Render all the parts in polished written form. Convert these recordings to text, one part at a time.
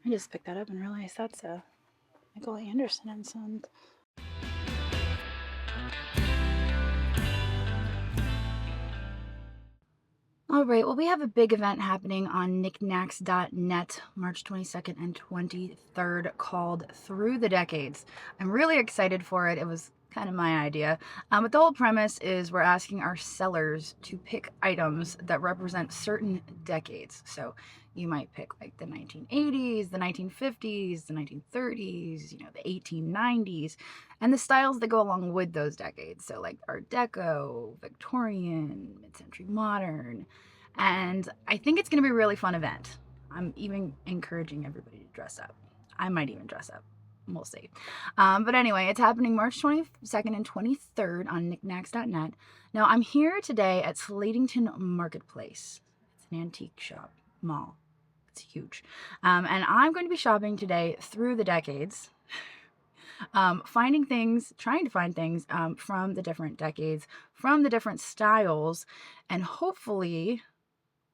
I just picked that up and realized that's a Michael Anderson and Sons. All right, well, we have a big event happening on Niknax.net March 22nd and 23rd called Through the Decades. I'm really excited for it. It was kind of my idea. But the whole premise is we're asking our sellers to pick items that represent certain decades. So you might pick like the 1980s, the 1950s, the 1930s, the 1890s, and the styles that go along with those decades. So like Art Deco, Victorian, mid-century modern. And I think it's going to be a really fun event. I'm even encouraging everybody to dress up. I might even dress up. We'll see. But anyway, it's happening March 22nd and 23rd on Niknax.net. Now, I'm here today at Slatington Marketplace. It's an antique shop, mall. It's huge. And I'm going to be shopping today through the decades. Finding things, trying to find things from the different decades, from the different styles, and hopefully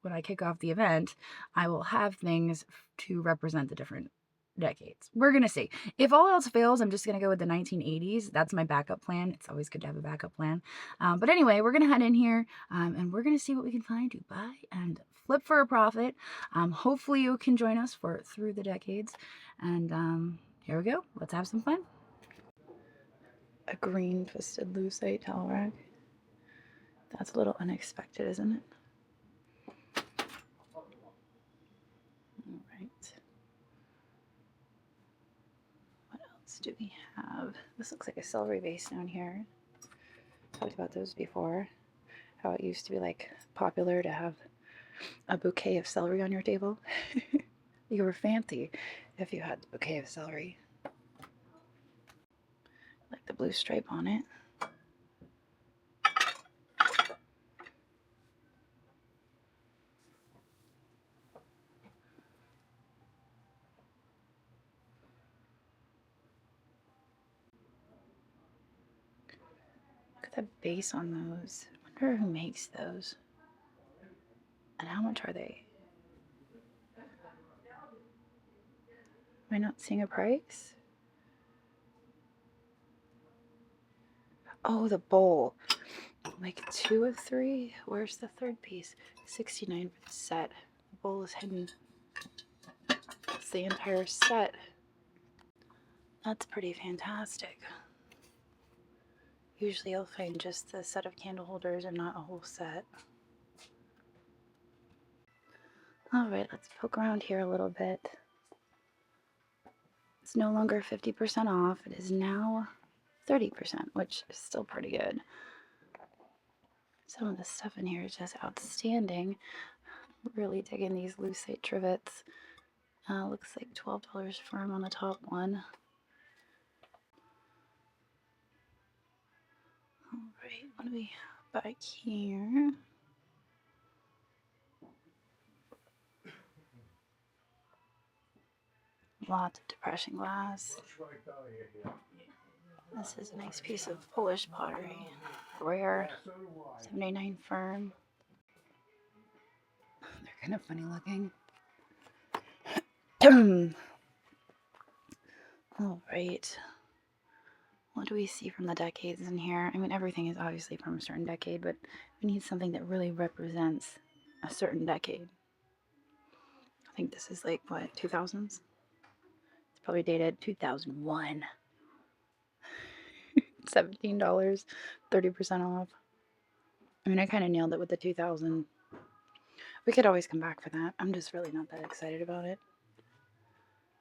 when I kick off the event, I will have things to represent the different decades. We're going to see. If all else fails, I'm just going to go with the 1980s. That's my backup plan. It's always good to have a backup plan. But anyway, we're going to head in here and we're going to see what we can find to buy and flip for a profit. Hopefully you can join us for Through the Decades. And here we go. Let's have some fun. A green twisted lucite towel rack. That's a little unexpected, isn't it? All right. What else do we have? This looks like a celery vase down here. Talked about those before. How it used to be like popular to have a bouquet of celery on your table. You were fancy if you had a bouquet of celery. Like the blue stripe on it. Look at the base on those. I wonder who makes those. And how much are they? Am I not seeing a price? Oh, the bowl. Like 2 of 3. Where's the third piece? $69 for the set. The bowl is hidden. It's the entire set. That's pretty fantastic. Usually you'll find just the set of candle holders and not a whole set. Alright, let's poke around here a little bit. It's no longer 50% off. It is now 30%, which is still pretty good. Some of the stuff in here is just outstanding. Really digging these lucite trivets. Looks like $12 for them on the top one. Alright, what do we have back here? Lots of depression glass. This is a nice piece of Polish pottery. Rare. 79 firm. They're kind of funny looking. Alright. What do we see from the decades in here? I mean, everything is obviously from a certain decade, but we need something that really represents a certain decade. I think this is like, what, 2000s? It's probably dated 2001. $17, 30% off. I mean, I kind of nailed it with the 2000. We could always come back for that. I'm just really not that excited about it.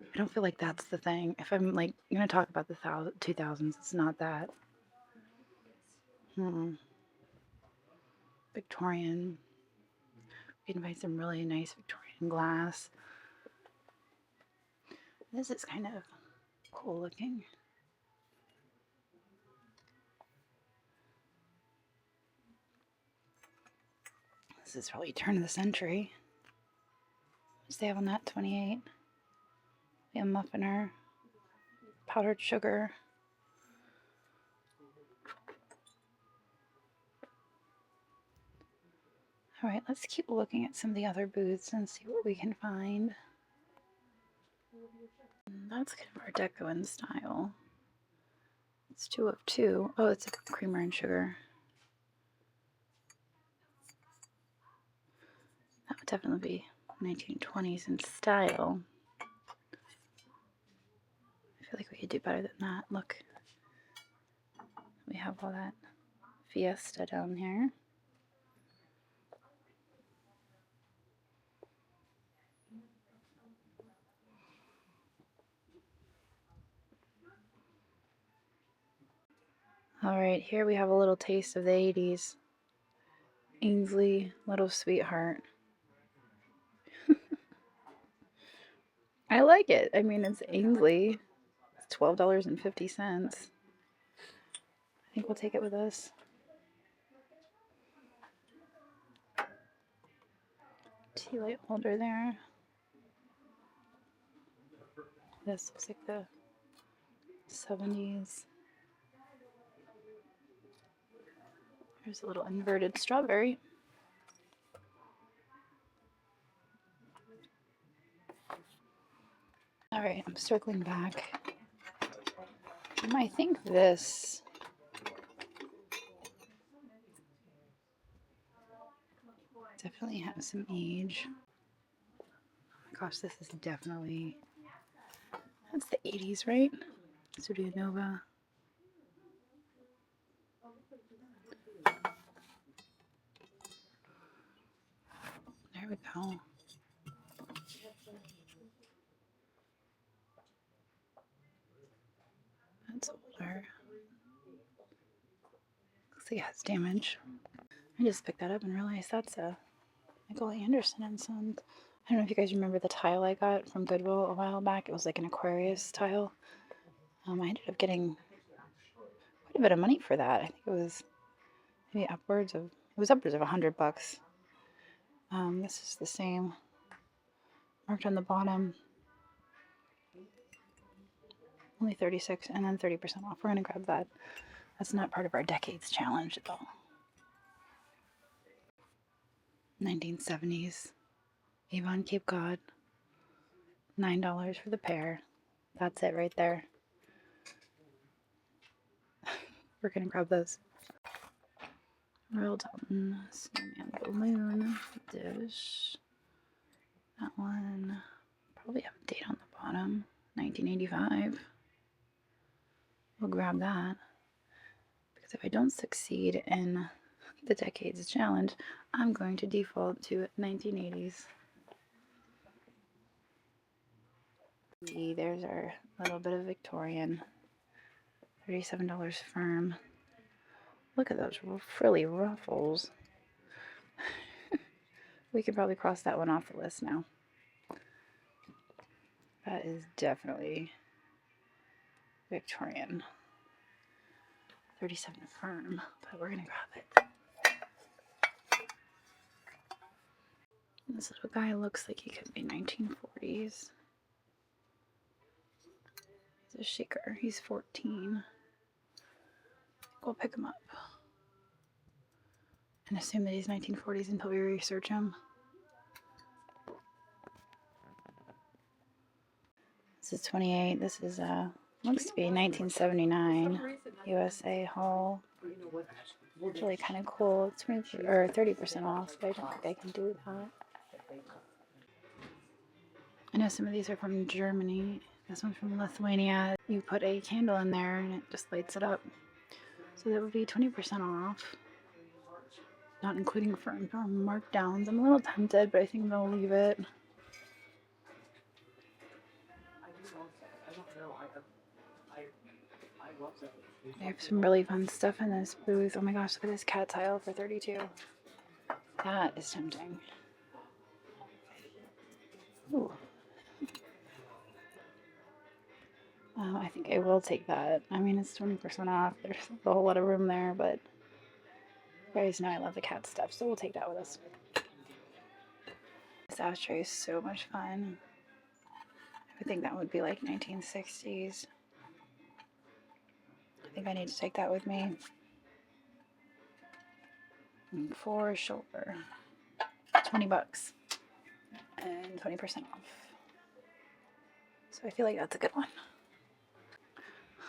I don't feel like that's the thing. If I'm like going to talk about the 2000s, it's not that. Victorian. We can find some really nice Victorian glass. This is kind of cool looking. This is probably turn of the century. What's they have on that? 28. We have muffiner, powdered sugar. All right, let's keep looking at some of the other booths and see what we can find. That's kind of our deco in style. It's 2 of 2. Oh, it's a creamer and sugar. That would definitely be 1920s in style. I feel like we could do better than that. Look, we have all that Fiesta down here. All right, here we have a little taste of the 80s. Ainsley, Little Sweetheart. I like it. I mean, it's Ainsley. It's $12.50. I think we'll take it with us. Tea light holder there. This looks like the 70s. There's a little inverted strawberry. All right, I'm circling back. I think this definitely has some age. Oh my gosh, this is definitely, that's the 80s, right? Studio Nova. There we go. That's older. Looks like it has damage. I just picked that up and realized that's a Michael Anderson and Sons. I don't know if you guys remember the tile I got from Goodwill a while back. It was like an Aquarius tile. I ended up getting quite a bit of money for that. I think it was maybe upwards of $100. This is the same, marked on the bottom, only 36 and then 30% off. We're gonna grab that. That's not part of our decades challenge at all. 1970s Avon Cape Cod, $9 for the pair. That's it right there. We're gonna grab those. Royal Dalton Snowman Balloon dish. That one probably have a date on the bottom, 1985. We'll grab that, because if I don't succeed in the decades challenge, I'm going to default to 1980s. There's our little bit of Victorian, $37 firm. Look at those frilly ruffles. We could probably cross that one off the list now. That is definitely Victorian. 37 firm, but we're gonna grab it. This little guy looks like he could be 1940s. He's a shaker. He's 14. We'll pick him up and assume that he's 1940s until we research him. This is 28. This is looks to be 1979 USA haul. It's really kind of cool. It's 30% off, but I don't think I can do that. I know some of these are from Germany. This one's from Lithuania. You put a candle in there and it just lights it up. So that would be 20% off, not including firm or markdowns. I'm a little tempted, but I think they'll leave it. They have some really fun stuff in this booth. Oh my gosh, look at this cat tile for 32. That is tempting. Ooh. I think I will take that. I mean, it's 20% off. There's a whole lot of room there, but you guys know I love the cat stuff, so we'll take that with us. This ashtray is so much fun. I think that would be like 1960s. I think I need to take that with me. For sure. $20 and 20% off. So I feel like that's a good one.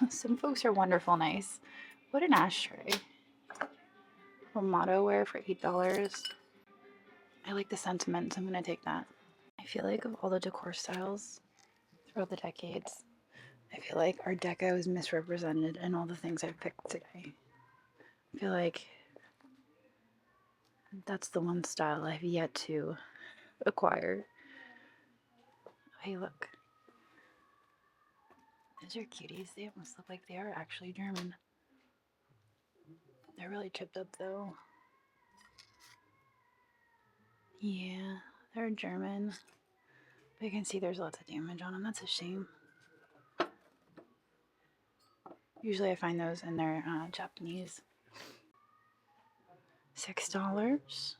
Some folks are wonderful nice. What an ashtray. A motto wear for $8. I like the sentiment, so I'm going to take that. I feel like of all the decor styles throughout the decades, I feel like our deco is misrepresented in all the things I've picked today. I feel like that's the one style I've yet to acquire. Hey, look. Those are cuties. They almost look like they are actually German. They're really chipped up though. Yeah, they're German. But you can see there's lots of damage on them. That's a shame. Usually I find those in their Japanese. $6.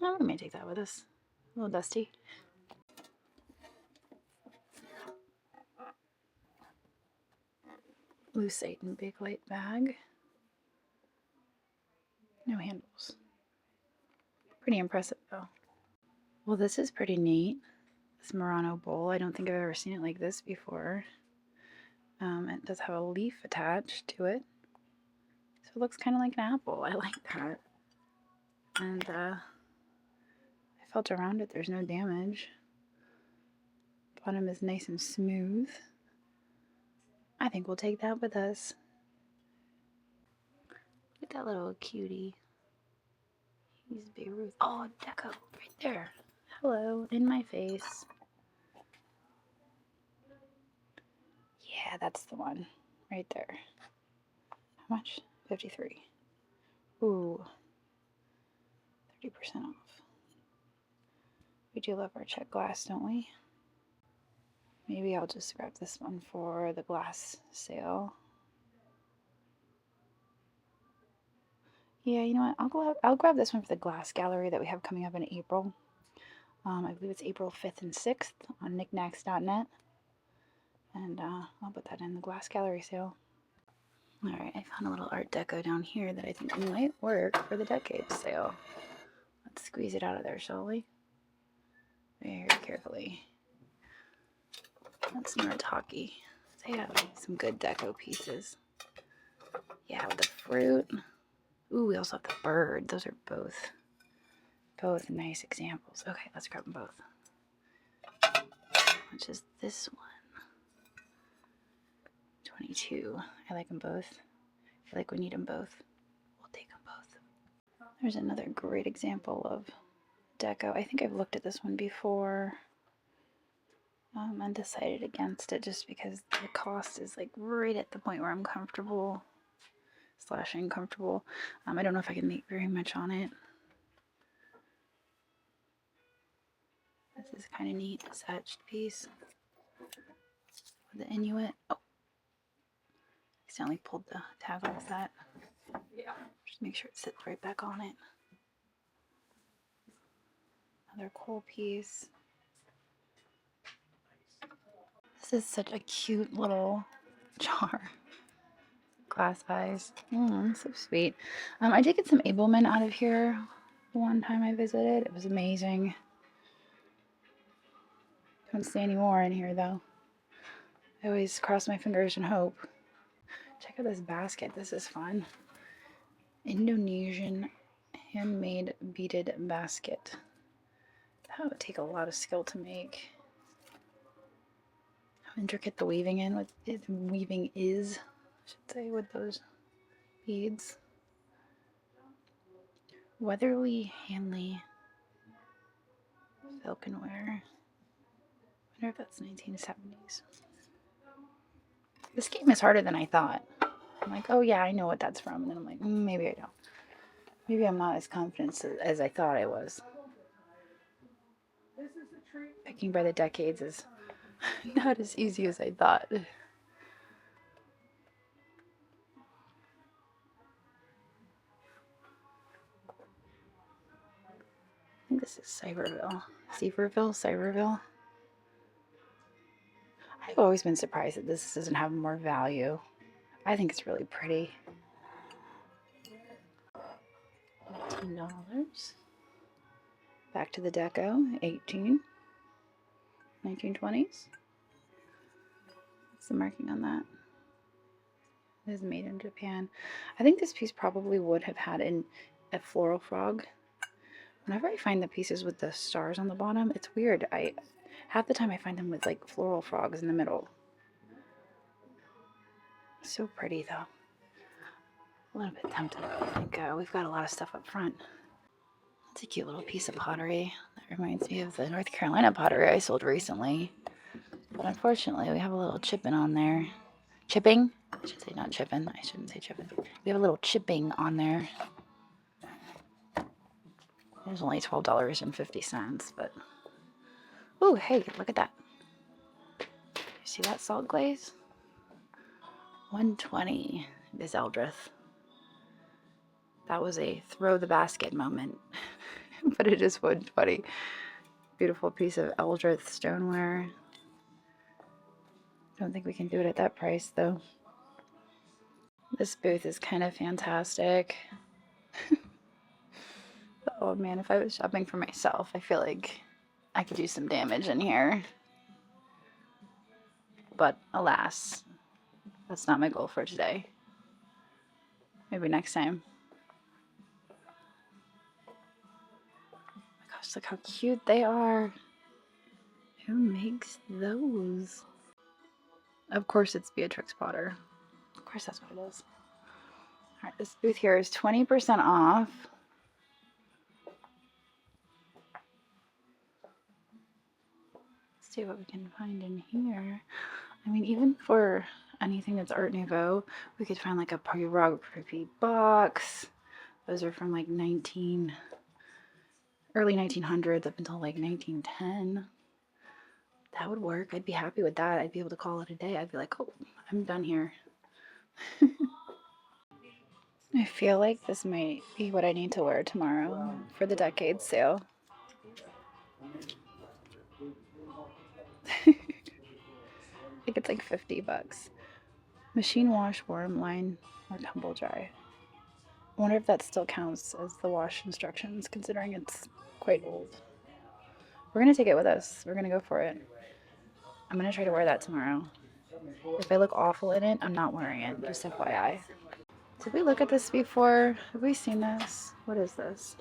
Oh, we may take that with us. A little dusty. Lucite and big light bag. No handles. Pretty impressive though. Well, this is pretty neat. This Murano bowl. I don't think I've ever seen it like this before. It does have a leaf attached to it. So it looks kind of like an apple. I like that. And I felt around it. There's no damage. Bottom is nice and smooth. I think we'll take that with us. Look at that little cutie. He's Beirut. Oh, deco, right there. Hello, in my face. Yeah, that's the one. Right there. How much? 53. Ooh. 30% off. We do love our check glass, don't we? Maybe I'll just grab this one for the glass sale. Yeah, you know what? I'll grab this one for the glass gallery that we have coming up in April. I believe it's April 5th and 6th on Niknax.net. And I'll put that in the glass gallery sale. Alright, I found a little art deco down here that I think might work for the decade sale. Let's squeeze it out of there, shall we? Very carefully. That's Narataki. They have some good deco pieces. Yeah, with the fruit. Ooh, we also have the bird. Those are both nice examples. Okay, let's grab them both. Which is this one? 22. I like them both. I feel like we need them both. We'll take them both. There's another great example of deco. I think I've looked at this one before and decided against it just because the cost is like right at the point where I'm comfortable / uncomfortable. I don't know if I can make very much on it. This is kind of neat, satched piece with the Inuit. Oh, accidentally pulled the tab off that. Yeah. Just make sure it sits right back on it. Another cool piece. This is such a cute little jar. Glass eyes. So sweet. I did get some Abelman out of here the one time I visited. It was amazing. Don't see any more in here though. I always cross my fingers and hope. Check out this basket. This is fun. Indonesian handmade beaded basket. That would take a lot of skill to make. How intricate the weaving is, I should say, with those beads. Weatherly Hanley Falconware. I wonder if that's 1970s. This game is harder than I thought. I'm like, oh yeah, I know what that's from. And then I'm like, maybe I don't. Maybe I'm not as confident as I thought I was. Picking by the decades is not as easy as I thought. I think this is Cyberville. Cyberville. I've always been surprised that this doesn't have more value. I think it's really pretty. $18. Back to the deco, 1920s. What's the marking on that? It is made in Japan. I think this piece probably would have had a floral frog. Whenever I find the pieces with the stars on the bottom, it's weird. Half the time I find them with like floral frogs in the middle. So pretty though. A little bit tempted. I think we've got a lot of stuff up front. It's a cute little piece of pottery. That reminds me of the North Carolina pottery I sold recently. But unfortunately, we have a little chipping on there. Chipping? I should say not chipping. I shouldn't say chipping. We have a little chipping on there. It was only $12.50, but... Ooh, hey, look at that. You see that salt glaze? $120 is Eldrith. That was a throw the basket moment, but it is $120. Beautiful piece of Eldrith stoneware. Don't think we can do it at that price though. This booth is kind of fantastic. Oh man, if I was shopping for myself, I feel like I could do some damage in here. But alas, that's not my goal for today. Maybe next time. Oh my gosh, look how cute they are. Who makes those? Of course it's Beatrix Potter. Of course that's what it is. Alright, this booth here is 20% off. Let's see what we can find in here. I mean, even for anything that's Art Nouveau, we could find like a pyrography box. Those are from like early 1900s up until like 1910. That would work. I'd be happy with that. I'd be able to call it a day. I'd be like, oh, I'm done here. I feel like this might be what I need to wear tomorrow for the decade sale. I think it's like $50. Machine wash, warm, line, or tumble dry. I wonder if that still counts as the wash instructions, considering it's quite old. We're going to take it with us. We're going to go for it. I'm going to try to wear that tomorrow. If I look awful in it, I'm not wearing it, just FYI. Did we look at this before? Have we seen this? What is this?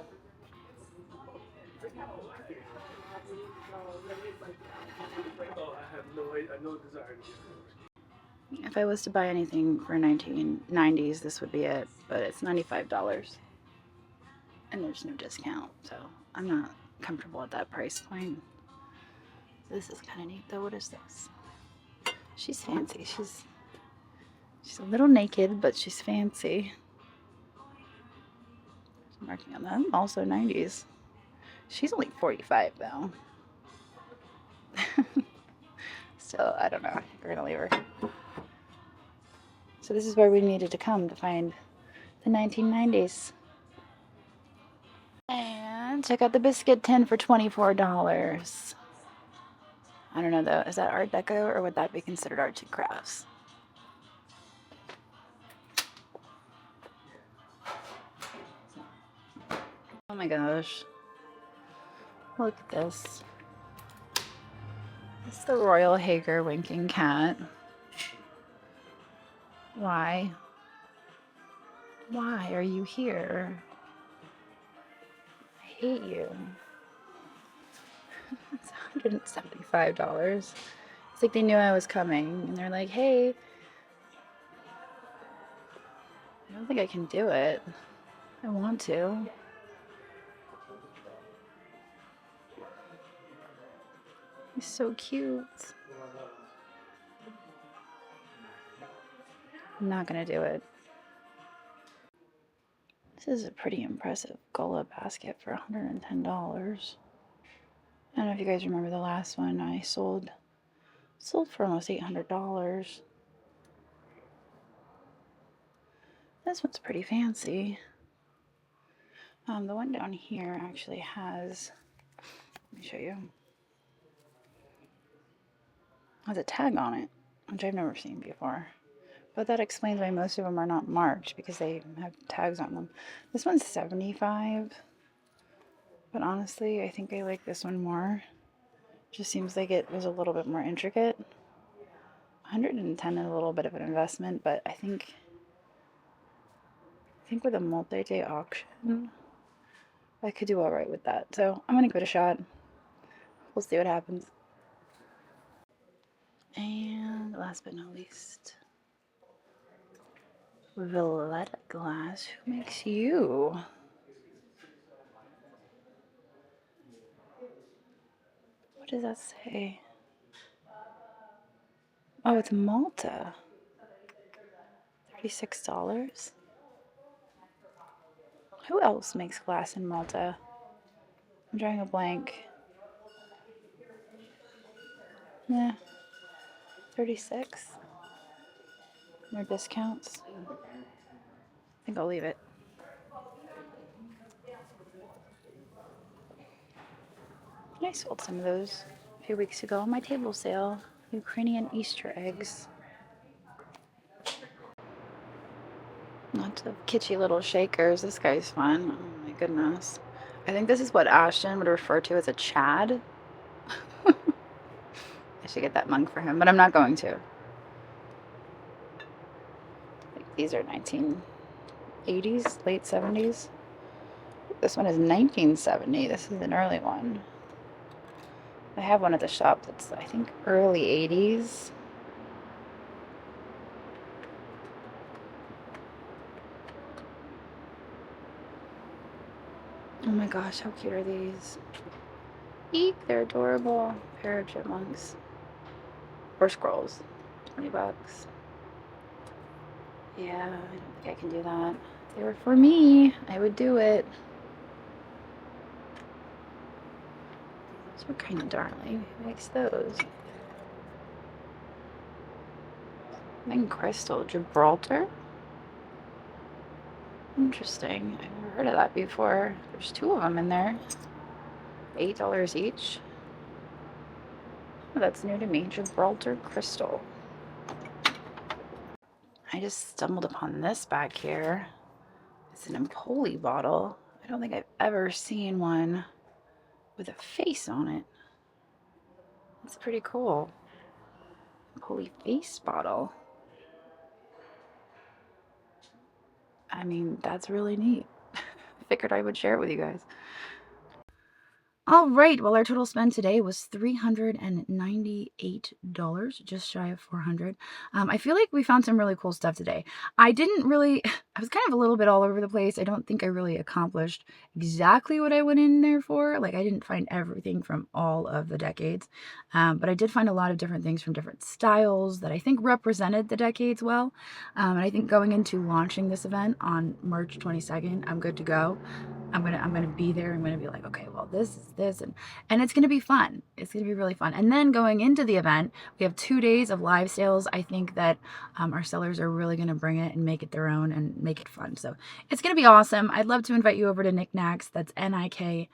If I was to buy anything for 1990s, this would be it, but it's $95. And there's no discount, so I'm not comfortable at that price point. This is kind of neat though. What is this? She's fancy. She's a little naked, but she's fancy. There's marking on that. Also 90s. She's only 45 though. Still, I don't know. I think we're gonna leave her. So this is where we needed to come to find the 1990s. And check out the biscuit tin for $24. I don't know though. Is that Art Deco or would that be considered arts and crafts? Oh my gosh. Look at this. It's the Royal Hager winking cat. Why? Why are you here? I hate you. It's $175. It's like they knew I was coming and they're like, hey, I don't think I can do it. I want to. He's so cute. I'm not gonna do it. This is a pretty impressive Gullah basket for $110. I don't know if you guys remember the last one I sold for almost $800. This one's pretty fancy. The one down here actually has, let me show you, has a tag on it, which I've never seen before. But that explains why most of them are not marked, because they have tags on them. This one's $75, But honestly, I think I like this one more. Just seems like it was a little bit more intricate. 110 is a little bit of an investment, but I think with a multi-day auction, I could do all right with that. So I'm gonna give it a shot. We'll see what happens. And last but not least, Valletta glass. Who makes you? What does that say? Oh, it's Malta. $36. Who else makes glass in Malta? I'm drawing a blank. Yeah, 36. No discounts. I think I'll leave it. I sold some of those a few weeks ago on my table sale. Ukrainian Easter eggs. Lots of kitschy little shakers. This guy's fun. Oh my goodness. I think this is what Ashton would refer to as a Chad. I should get that mug for him, but I'm not going to. I think these are 1980s, late 70s. This one is 1970. This is an early one. I have one at the shop that's, I think, early 80s. Oh my gosh, how cute are these? Eek, they're adorable. Pair of chipmunks. Or scrolls. 20 bucks. Yeah, I don't think I can do that. If they were for me, I would do it. Those are kind of darling. Who makes those? And crystal. Gibraltar? Interesting. I've never heard of that before. There's two of them in there. $8 each. Oh, that's new to me. Gibraltar crystal. I just stumbled upon this back here. It's an Empoli bottle. I don't think I've ever seen one with a face on it. It's pretty cool. Empoli face bottle. I mean, that's really neat. Figured I would share it with you guys. All right, well, our total spend today was $398, just shy of $400. I feel like we found some really cool stuff today. I was kind of a little bit all over the place. I don't think I really accomplished exactly what I went in there for. Like, I didn't find everything from all of the decades, but I did find a lot of different things from different styles that I think represented the decades well. And I think going into launching this event on March 22nd, I'm good to go. I'm gonna be there. I'm gonna be like, okay, well, this is this, and it's gonna be fun. It's gonna be really fun. And then going into the event, we have 2 days of live sales. I think that our sellers are really gonna bring it and make it their own and make it fun. So it's gonna be awesome. I'd love to invite you over to Niknax. That's Niknax.net.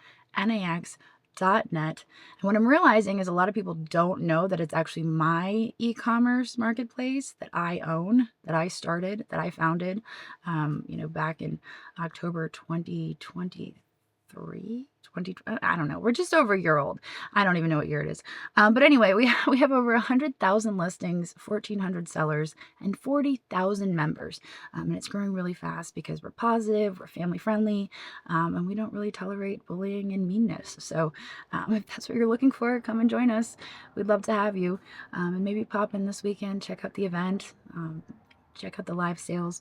And what I'm realizing is a lot of people don't know that it's actually my e-commerce marketplace that I own, that I started, that I founded, back in October 2023. I don't know. We're just over a year old. I don't even know what year it is. But anyway, we have over 100,000 listings, 1,400 sellers, and 40,000 members. And it's growing really fast because we're positive, we're family friendly, and we don't really tolerate bullying and meanness. So if that's what you're looking for, come and join us. We'd love to have you. And maybe pop in this weekend, check out the event. Check out the live sales.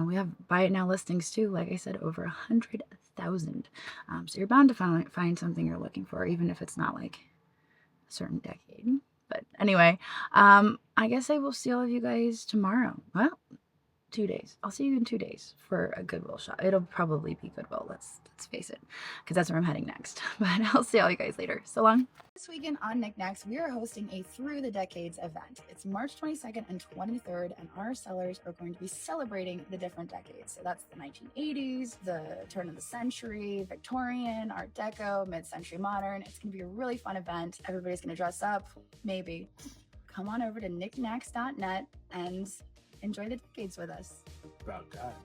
We have buy it now listings too. Like I said, over 100,000. So you're bound to find something you're looking for, even if it's not like a certain decade. But anyway, I guess I will see all of you guys tomorrow. Well, 2 days. I'll see you in 2 days for a Goodwill shop. It'll probably be Goodwill. Let's face it, because that's where I'm heading next. But I'll see all you guys later. So long. This weekend on Niknax, we are hosting a Through the Decades event. It's March 22nd and 23rd, and our sellers are going to be celebrating the different decades. So that's the 1980s, the turn of the century, Victorian, Art Deco, mid-century modern. It's going to be a really fun event. Everybody's going to dress up, maybe. Come on over to Niknax.net and enjoy the decades with us. About that.